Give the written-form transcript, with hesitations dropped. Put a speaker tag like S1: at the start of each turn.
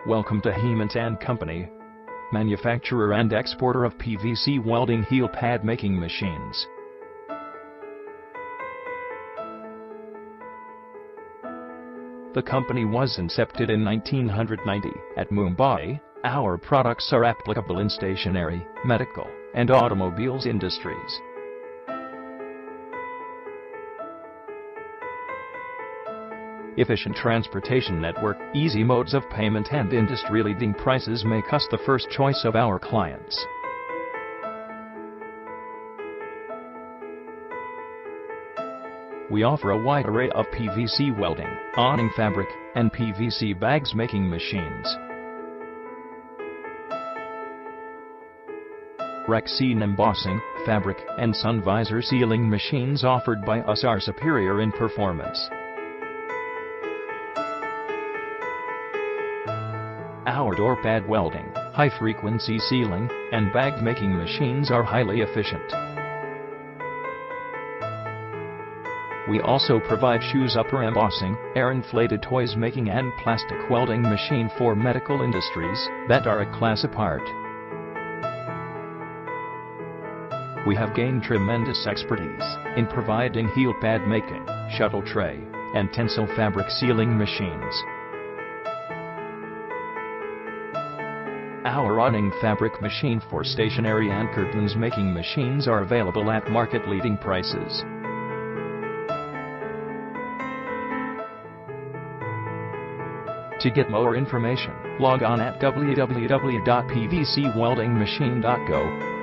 S1: Welcome to Hemant and Company, manufacturer and exporter of PVC welding heel pad making machines. The company was incepted in 1990 at Mumbai. Our products are applicable in stationery, medical, and automobiles industries. Efficient transportation network, easy modes of payment and industry-leading prices make us the first choice of our clients. We offer a wide array of PVC welding, awning fabric, and PVC bags making machines. Rexine embossing, fabric, and sun visor sealing machines offered by us are superior in performance. Our door pad welding, high-frequency sealing, and bag making machines are highly efficient. We also provide shoes upper embossing, air-inflated toys making and plastic welding machine for medical industries that are a class apart. We have gained tremendous expertise in providing heel pad making, shuttle tray, and tensile fabric sealing machines. Our awning fabric machine for stationery and curtains making machines are available at market-leading prices. To get more information, log on at www.pvcweldingmachine.co.